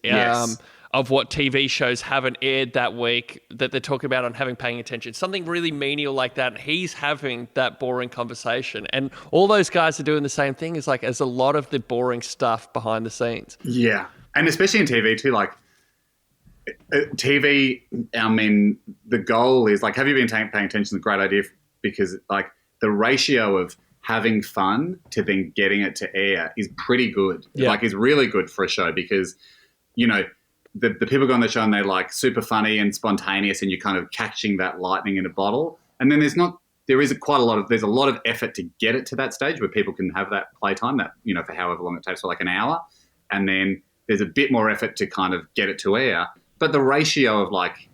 of what TV shows haven't aired that week that they're talking about on Paying Attention. Something really menial like that. And he's having that boring conversation. And all those guys are doing the same thing. It's like there's a lot of the boring stuff behind the scenes. Yeah. And especially in TV too, like TV, I mean, the goal is like, have you been paying attention? Is a great idea because like the ratio of having fun to then getting it to air is pretty good. Yeah. Like it's really good for a show because, the people go on the show and they're like super funny and spontaneous and you're kind of catching that lightning in a bottle. And then there's a lot of effort to get it to that stage where people can have that playtime that, for however long it takes for like an hour. And then there's a bit more effort to kind of get it to air. But the ratio of like,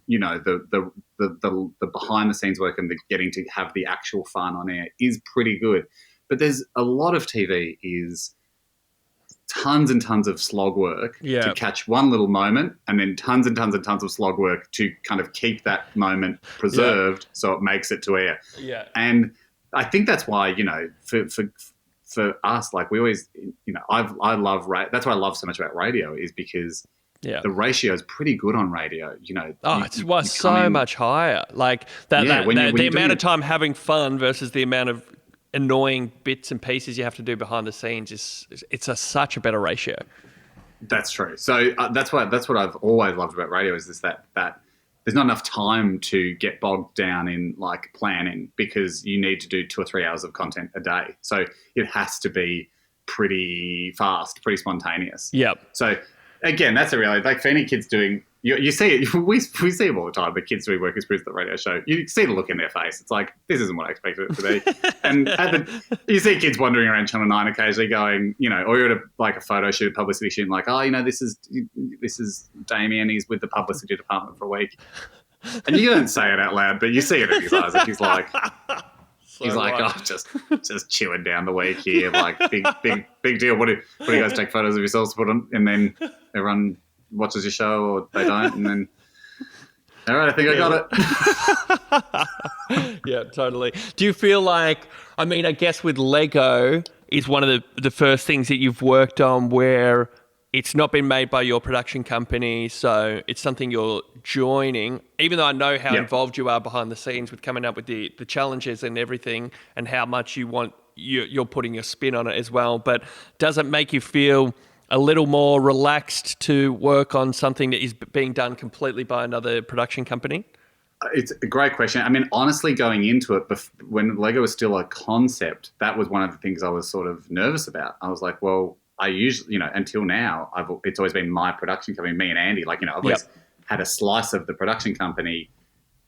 the behind the scenes work and the getting to have the actual fun on air is pretty good. But there's a lot of TV is tons and tons of slog work to catch one little moment and then tons and tons and tons of slog work to kind of keep that moment preserved so it makes it to air. Yeah. And I think that's why, for us, like we always, I love that's what I love so much about radio is because the ratio is pretty good on radio. It's so much higher. Like the amount of time having fun versus the amount of annoying bits and pieces you have to do behind the scenes such a better ratio. That's true. So that's what I've always loved about radio is this that there's not enough time to get bogged down in like planning because you need to do 2 or 3 hours of content a day. So it has to be pretty fast, pretty spontaneous. Yep. So again, that's a reality. Like for any kids doing, you see it. We see them all the time. The kids doing work experience at the radio show. You see the look in their face. It's like, this isn't what I expected it to be. And you see kids wandering around Channel 9 occasionally going, or you're at a photo shoot, publicity shoot, and like, oh, this is Damien. He's with the publicity department for a week. And you don't say it out loud, but you see it in his eyes. And he's like, just chewing down the week here. Like, big deal. What do you guys take photos of yourselves to put on? And then everyone watches your show or they don't, and then all right, I think I got it. Yeah, totally. Do you feel like, I guess with Lego is one of the first things that you've worked on where it's not been made by your production company, so it's something you're joining, even though I know how involved you are behind the scenes with coming up with the challenges and everything and how much you're putting your spin on it as well, but does it make you feel a little more relaxed to work on something that is being done completely by another production company? It's a great question. Honestly, going into it, when Lego was still a concept, that was one of the things I was sort of nervous about. I was like, well, I usually, until now, it's always been my production company, me and Andy. Like, I've always had a slice of the production company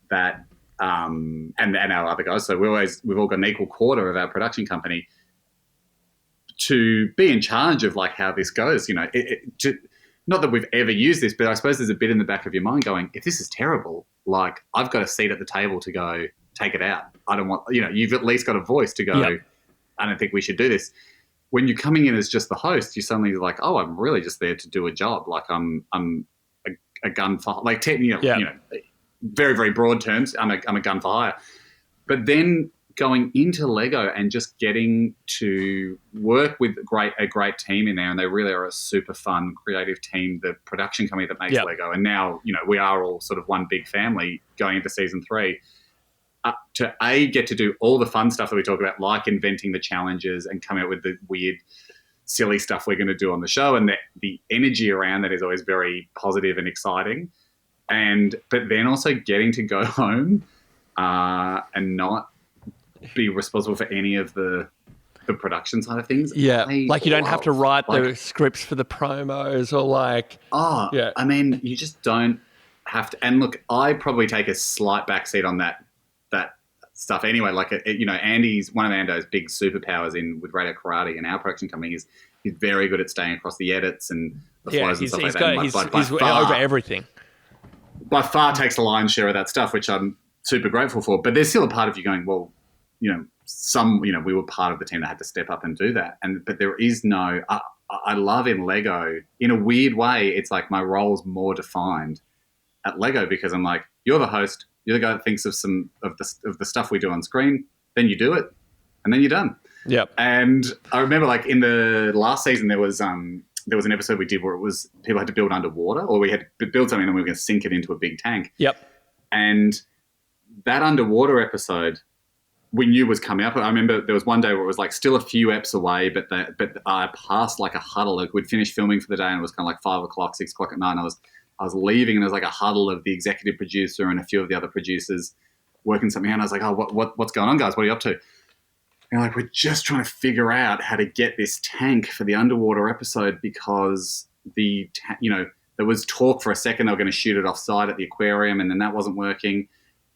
that, and our other guys. So we've all got an equal quarter of our production company. To be in charge of like how this goes, not that we've ever used this, but I suppose there's a bit in the back of your mind going, if this is terrible, like I've got a seat at the table to go take it out. I don't want, you've at least got a voice to go, I don't think we should do this. When you're coming in as just the host, you're suddenly like, oh, I'm really just there to do a job. Like I'm a gun for, like, very, very broad terms. I'm a gun for hire. But then going into Lego and just getting to work with a great team in there, and they really are a super fun, creative team, the production company that makes Lego. And now, we are all sort of one big family going into season 3. To get to do all the fun stuff that we talk about, like inventing the challenges and coming up with the weird, silly stuff we're going to do on the show, and the energy around that is always very positive and exciting. But then also getting to go home and not be responsible for any of the production side of things. Yeah, like you don't have to write the scripts for the promos or like... Oh, yeah. You just don't have to. And look, I probably take a slight backseat on that stuff anyway. Like, Andy's, one of Ando's big superpowers with Radio Karate and our production company is he's very good at staying across the edits and the flows and stuff like that. He's over everything. By far takes the lion's share of that stuff, which I'm super grateful for. But there's still a part of you going, well, we were part of the team that had to step up and do that. But there is no, I love in Lego, in a weird way, it's like my role's more defined at Lego because I'm like, you're the host, you're the guy that thinks of some of the stuff we do on screen, then you do it, and then you're done. Yep. And I remember like in the last season, there was an episode we did where it was people had to build underwater, or we had to build something and we were going to sink it into a big tank. Yep. And that underwater episode, we knew was coming up. I remember there was one day where it was like still a few eps away, but I passed like a huddle. Like we'd finished filming for the day and it was kind of like 5 o'clock, 6 o'clock at night. And I was leaving and there was like a huddle of the executive producer and a few of the other producers working something out. And I was like, oh, what's going on, guys? What are you up to? And like, we're just trying to figure out how to get this tank for the underwater episode because there was talk for a second they were going to shoot it offsite at the aquarium and then that wasn't working.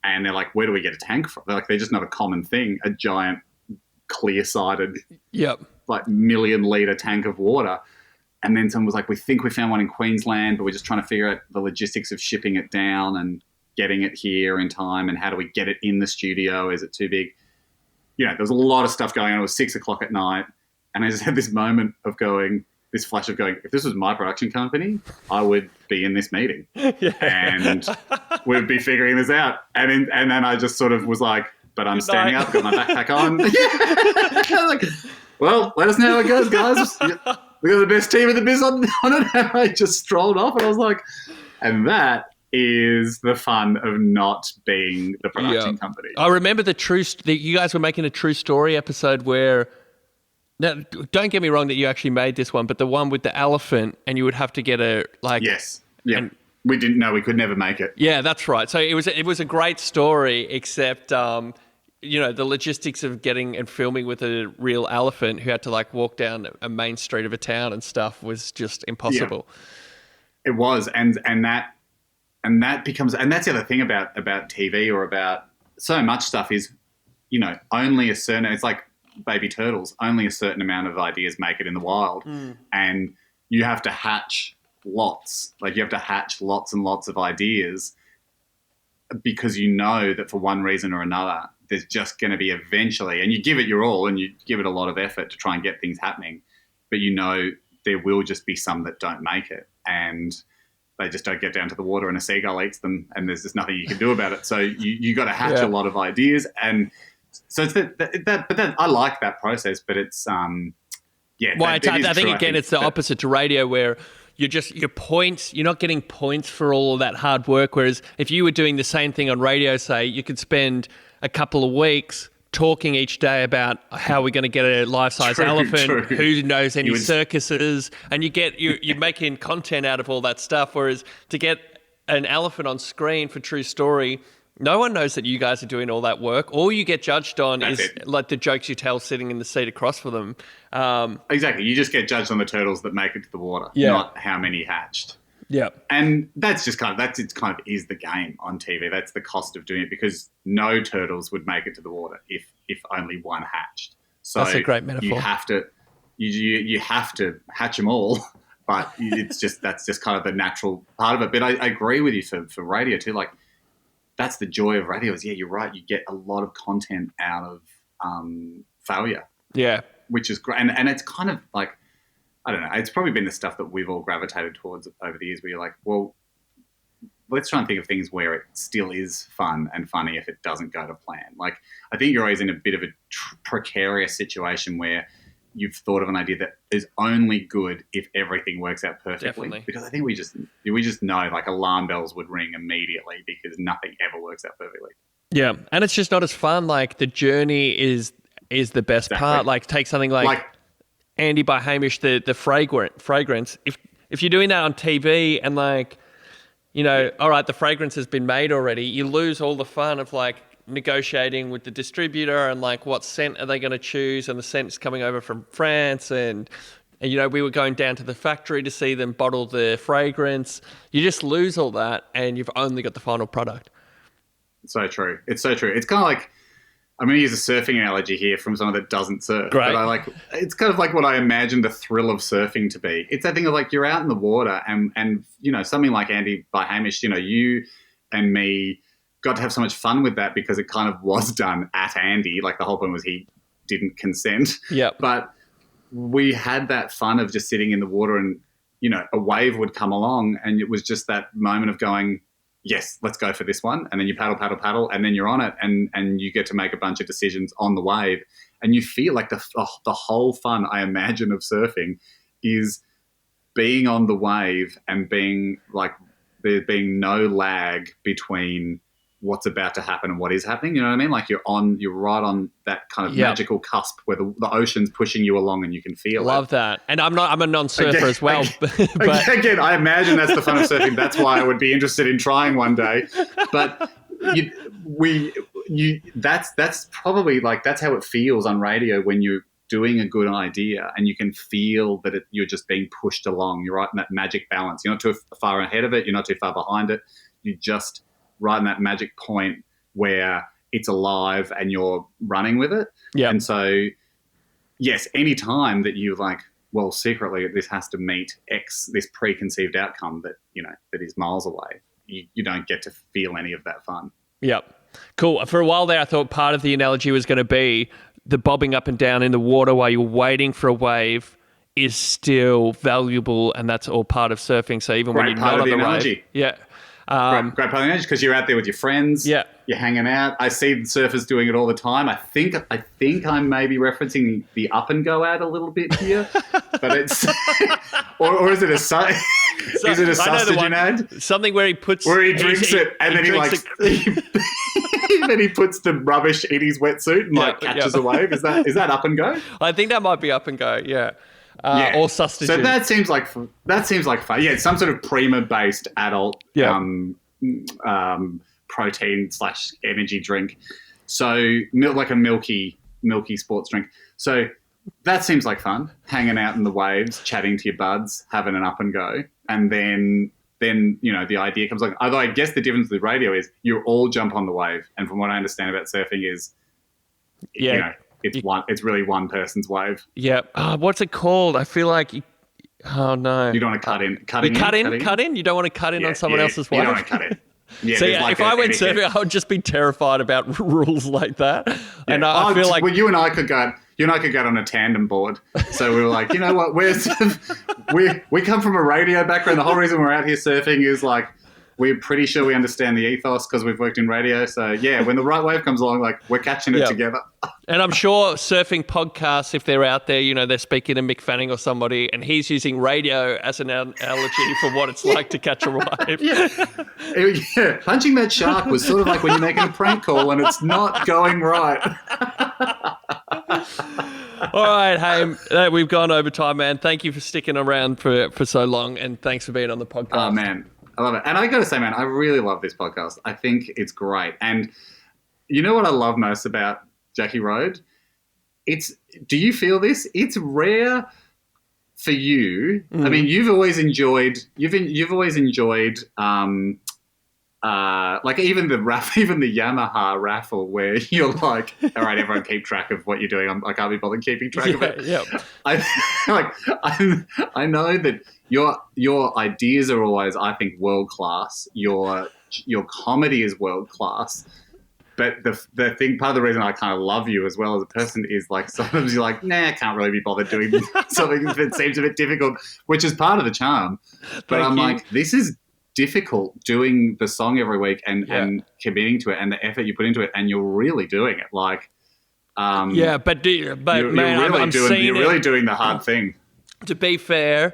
And they're like, where do we get a tank from? They're like, they're just not a common thing, a giant clear-sided, like million-litre tank of water. And then someone was like, we think we found one in Queensland, but we're just trying to figure out the logistics of shipping it down and getting it here in time and how do we get it in the studio? Is it too big? There was a lot of stuff going on. It was 6 o'clock at night. And I just had this moment of this flash of going, if this was my production company, I would be in this meeting and we'd be figuring this out. And then I just sort of was like, but I'm standing up, got my backpack on. Like, well, let us know how it goes, guys. We got the best team in the biz on it. And I just strolled off and I was like, and that is the fun of not being the production company. I remember you guys were making a true story episode where, now, don't get me wrong that you actually made this one, but the one with the elephant and you would have to get Yes. Yeah. We didn't know, we could never make it. Yeah, that's right. So it was a great story, except the logistics of getting and filming with a real elephant who had to walk down a main street of a town and stuff was just impossible. Yeah. It was, and that becomes, and that's the other thing about TV or about so much stuff is, only a certain, it's like baby turtles, only a certain amount of ideas make it in the wild. And you have to hatch lots. You have to hatch lots and lots of ideas because that for one reason or another, there's just going to be eventually, and you give it your all and you give it a lot of effort to try and get things happening, but there will just be some that don't make it and they just don't get down to the water and a seagull eats them and there's just nothing you can do about it. So you got to hatch a lot of ideas. And so it's but then I like that process, but it's, Well, I think again, it's the opposite to radio where you're not getting points for all of that hard work. Whereas if you were doing the same thing on radio, say, you could spend a couple of weeks talking each day about how we're going to get a life-size elephant, who knows any circuses, and you're making content out of all that stuff. Whereas to get an elephant on screen for True Story, no one knows that you guys are doing all that work. All you get judged on is the jokes you tell sitting in the seat across for them. Exactly. You just get judged on the turtles that make it to the water, not how many hatched. Yeah. And that's just kind of is the game on TV. That's the cost of doing it because no turtles would make it to the water if only one hatched. So that's a great metaphor. You have to hatch them all, but that's just kind of the natural part of it. But I agree with you for radio too. That's the joy of radio is, you're right. You get a lot of content out of failure. Yeah. Which is great. And it's kind of I don't know, it's probably been the stuff that we've all gravitated towards over the years where you're like, well, let's try and think of things where it still is fun and funny if it doesn't go to plan. I think you're always in a bit of a precarious situation where you've thought of an idea that is only good if everything works out perfectly. Definitely. Because I think we just know alarm bells would ring immediately because nothing ever works out perfectly. Yeah. And it's just not as fun. The journey is the best part. Take something like Andy by Hamish, the fragrance. If you're doing that on TV and all right, the fragrance has been made already, you lose all the fun of negotiating with the distributor and what scent are they going to choose, and the scent's coming over from France and we were going down to the factory to see them bottle the fragrance. You just lose all that and you've only got the final product. It's so true. It's so true. It's kind of I'm going to use a surfing analogy here from someone that doesn't surf. Great. But it's kind of what I imagine the thrill of surfing to be. It's that thing of you're out in the water and something like Andy by Hamish, you and me got to have so much fun with that because it kind of was done at Andy. The whole point was he didn't consent. Yeah. But we had that fun of just sitting in the water and, a wave would come along and it was just that moment of going, yes, let's go for this one. And then you paddle, and then you're on it and you get to make a bunch of decisions on the wave. And you feel the whole fun, I imagine, of surfing is being on the wave and being there being no lag between what's about to happen and what is happening. You know what I mean? You're right on that kind of magical cusp where the ocean's pushing you along and you can feel it. Love that. And I'm a non-surfer as well. But again, I imagine that's the fun of surfing. That's why I would be interested in trying one day. But that's probably that's how it feels on radio when you're doing a good idea and you can feel that you're just being pushed along. You're right in that magic balance. You're not too far ahead of it. You're not too far behind it. You just right in that magic point where it's alive and you're running with it. Yeah. And so, yes, any time that you well, secretly this has to meet X, this preconceived outcome that, that is miles away, you don't get to feel any of that fun. Yep. Cool. For a while there, I thought part of the analogy was going to be the bobbing up and down in the water while you're waiting for a wave is still valuable, and that's all part of surfing. So even when you're not on the wave. Yeah. Great part of the analogy because you're out there with your friends. Yeah. You're hanging out. I see the surfers doing it all the time. I think I'm maybe referencing the up and go ad a little bit here, but it's or is it a is it a sustagen ad? Something where he puts where he drinks it and then then he puts the rubbish in his wetsuit and catches a wave. Is that up and go? I think that might be up and go. Yeah. Or sustagen. So that seems like fun. Yeah, it's some sort of Prima based adult. Protein / energy drink, so like a milky sports drink. So that seems like fun, hanging out in the waves, chatting to your buds, having an up and go, and then the idea comes like. Although I guess the difference with radio is you all jump on the wave, and from what I understand about surfing is, it's really one person's wave. Yeah. What's it called? I feel like. Oh no! You don't want to cut in. Cut in. You don't want to cut in on someone else's wave. You don't want to cut in. Yeah, so if I went surfing, I would just be terrified about rules like that. Yeah. And I feel like you and I could go on a tandem board. So we were like, you know what? We come from a radio background. The whole reason we're out here surfing is like we're pretty sure we understand the ethos because we've worked in radio. So yeah, when the right wave comes along, like we're catching it together. And I'm sure surfing podcasts, if they're out there, they're speaking to Mick Fanning or somebody, and he's using radio as an analogy for what it's like to catch a wave. Yeah, punching that shark was sort of like when you're making a prank call and it's not going right. All right, Haim, we've gone over time, man. Thank you for sticking around for so long, and thanks for being on the podcast. Oh, man. I love it. And I got to say, man, I really love this podcast. I think it's great. And you know what I love most about Jacky Road? Do you feel this? It's rare for you. I mean, you've always enjoyed like even the Yamaha raffle where you're like, all right, everyone keep track of what you're doing. I can't be bothered keeping track of it. Yeah. I know that your ideas are always, I think, world class. Your comedy is world class. But the thing, part of the reason I kind of love you as well as a person is like sometimes you're like, nah, I can't really be bothered doing something that seems a bit difficult, which is part of the charm. But I'm like, this is difficult doing the song every week and committing to it and the effort you put into it, and you're really doing it. Like, but you're really doing the hard thing. To be fair,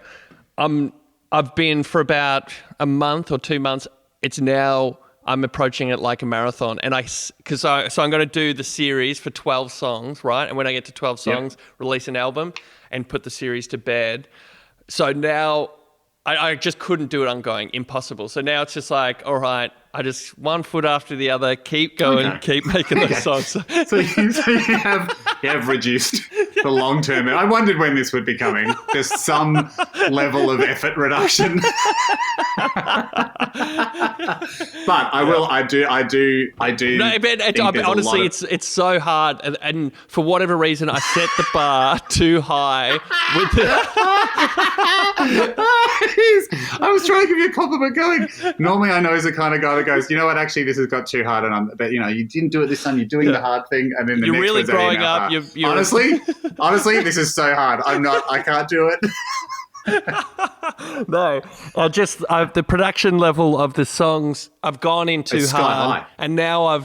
I've been for about a month or 2 months. It's now I'm approaching it like a marathon, and so I'm going to do the series for 12 songs, right? And when I get to 12 songs, release an album and put the series to bed. So now I just couldn't do it ongoing, impossible. So now it's just like, all right, I just one foot after the other, keep going, keep making those songs. So you have reduced the long term. I wondered when this would be coming. There's some level of effort reduction. But I do. No, but honestly, it's so hard, and for whatever reason, I set the bar too high. I was trying to give you a compliment going. Normally I know he's the kind of guy that goes, you know what, actually this has got too hard, but you didn't do it this time, you're doing the hard thing, and then the you're next really growing up. You're honestly, this is so hard. I can't do it. No, the production level of the songs, I've gone in too hard, and now I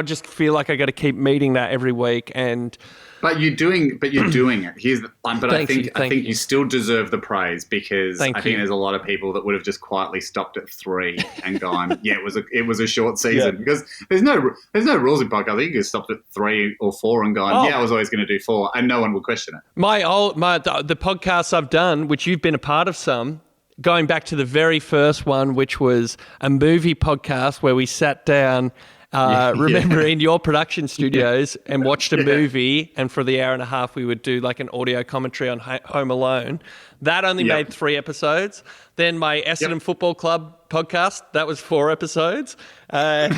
just feel like I got to keep meeting that every week. And But you're doing it. I think you still deserve the praise, because I think there's a lot of people that would have just quietly stopped at 3 and gone, yeah, it was a short season, because there's no rules in podcast. You could stop at 3 or 4 and gone, I was always going to do 4, and no one would question it. The podcasts I've done, which you've been a part of some, going back to the very first one, which was a movie podcast where we sat down. In your production studios and watched a movie, and for the hour and a half we would do like an audio commentary on Home Alone. That only made 3 episodes. Then my Essendon Football Club podcast, that was 4 episodes. And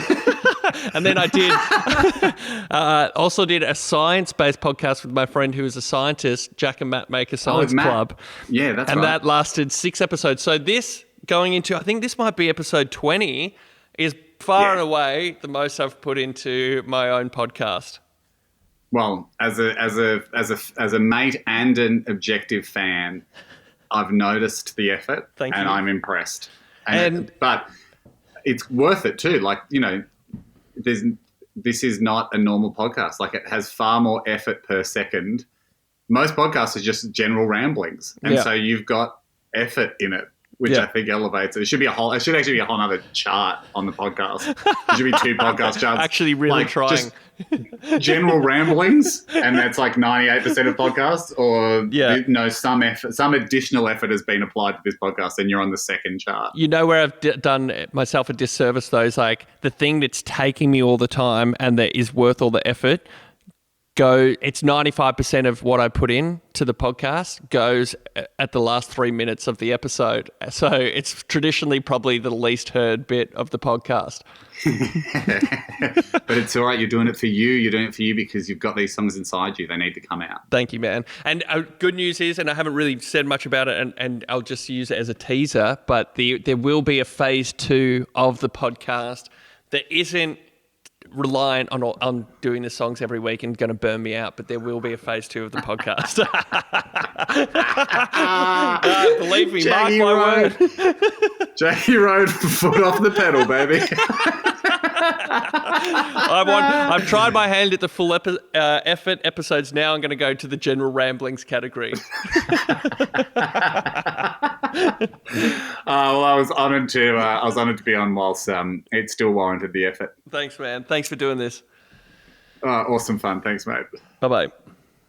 then I did also did a science-based podcast with my friend who is a scientist, Jack and Matt Make a Science Club. Yeah, that's right. And that lasted 6 episodes. So this going into, I think this might be episode 20, is far and away the most I've put into my own podcast. Well, as a mate and an objective fan, I've noticed the effort. Thank you. And I'm impressed. But it's worth it too. Like, this is not a normal podcast. Like, it has far more effort per second. Most podcasts are just general ramblings, and so you've got effort in it, which I think elevates it. It should actually be a whole other chart on the podcast. It should be 2 podcast charts. Actually, really trying. General ramblings, and that's like 98% of podcasts, or some additional effort has been applied to this podcast, and you're on the second chart. You know where I've done myself a disservice, though, is like the thing that's taking me all the time and that is worth all the effort. It's 95% of what I put in to the podcast goes at the last 3 minutes of the episode. So it's traditionally probably the least heard bit of the podcast. But it's all right. You're doing it for you. You're doing it for you because you've got these songs inside you. They need to come out. Thank you, man. And good news is, and I haven't really said much about it, and I'll just use it as a teaser, but there will be a phase 2 of the podcast that isn't reliant on doing the songs every week and going to burn me out, but there will be a phase 2 of the podcast. Believe me, Jacky mark my word. Jacky Road, foot off the pedal, baby. I've tried my hand at the full effort episodes. Now I'm going to go to the general ramblings category. Well, I was honoured to be on whilst it still warranted the effort. Thanks, man. Thanks for doing this. Awesome fun. Thanks, mate. Bye-bye.